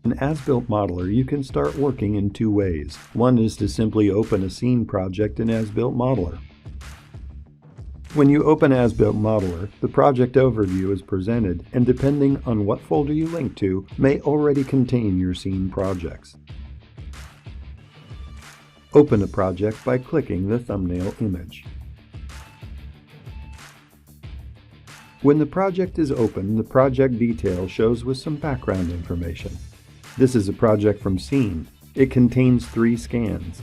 In As-Built Modeler, you can start working in two ways. One is to simply open a scene project in As-Built Modeler. When you open As-Built Modeler, the project overview is presented, and depending on what folder you link to, may already contain your scene projects. Open a project by clicking the thumbnail image. When the project is open, the project detail shows with some background information. This is a project from Scene. It contains 3 scans.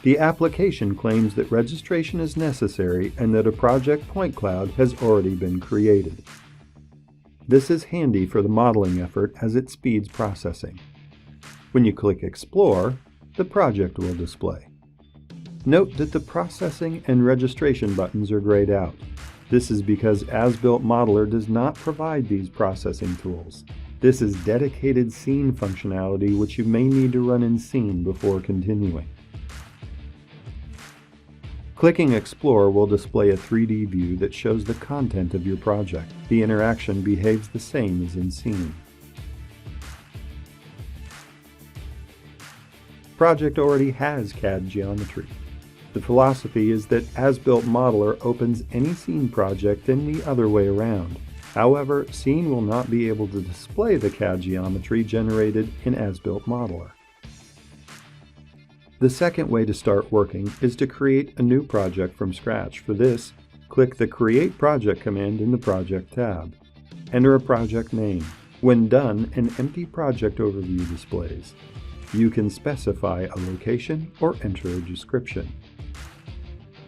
The application claims that registration is necessary and that a project point cloud has already been created. This is handy for the modeling effort as it speeds processing. When you click Explore, the project will display. Note that the Processing and Registration buttons are grayed out. This is because As-Built Modeler does not provide these processing tools. This is dedicated Scene functionality which you may need to run in Scene before continuing. Clicking Explore will display a 3D view that shows the content of your project. The interaction behaves the same as in Scene. Project already has CAD geometry. The philosophy is that As-Built Modeler opens any Scene project and the other way around. However, Scene will not be able to display the CAD geometry generated in As-Built Modeler. The second way to start working is to create a new project from scratch. For this, click the Create Project command in the Project tab. Enter a project name. When done, an empty project overview displays. You can specify a location or enter a description.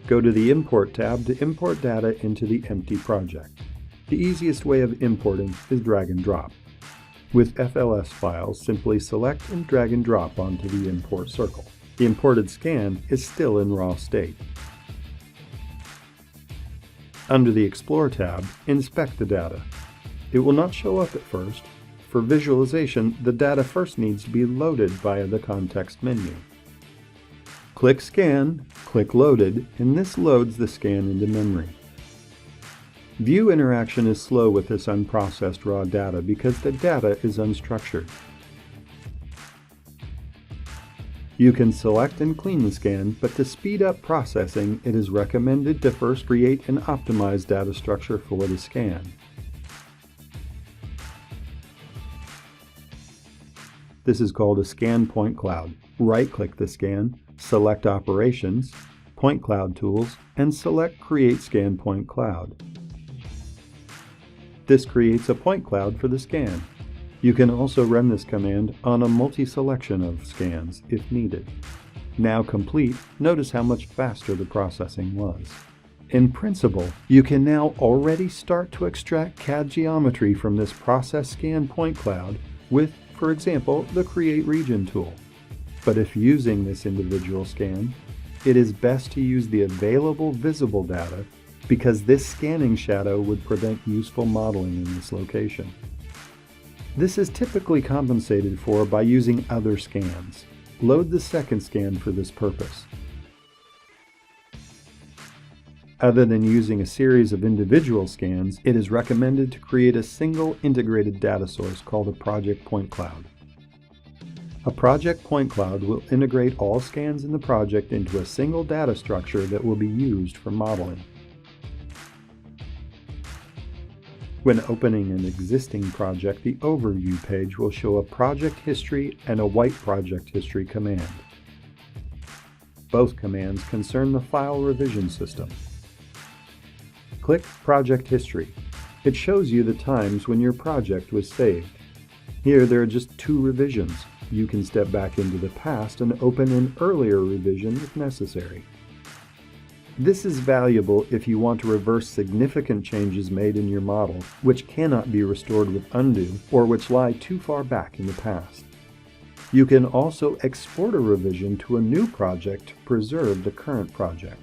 Go to the Import tab to import data into the empty project. The easiest way of importing is drag and drop. With FLS files, simply select and drag and drop onto the import circle. The imported scan is still in raw state. Under the Explore tab, inspect the data. It will not show up at first. For visualization, the data first needs to be loaded via the context menu. Click Scan, click Loaded, and this loads the scan into memory. View interaction is slow with this unprocessed raw data because the data is unstructured. You can select and clean the scan, but to speed up processing, it is recommended to first create an optimized data structure for the scan. This is called a scan point cloud. Right-click the scan, select Operations, Point Cloud Tools, and select Create Scan Point Cloud. This creates a point cloud for the scan. You can also run this command on a multi-selection of scans if needed. Now complete, notice how much faster the processing was. In principle, you can now already start to extract CAD geometry from this process scan point cloud with, for example, the Create Region tool. But if using this individual scan, it is best to use the available visible data because this scanning shadow would prevent useful modeling in this location. This is typically compensated for by using other scans. Load the second scan for this purpose. Other than using a series of individual scans, it is recommended to create a single integrated data source called a project point cloud. A project point cloud will integrate all scans in the project into a single data structure that will be used for modeling. When opening an existing project, the Overview page will show a project history and a white project history command. Both commands concern the file revision system. Click Project History. It shows you the times when your project was saved. Here there are just 2 revisions. You can step back into the past and open an earlier revision if necessary. This is valuable if you want to reverse significant changes made in your model which cannot be restored with undo or which lie too far back in the past. You can also export a revision to a new project to preserve the current project.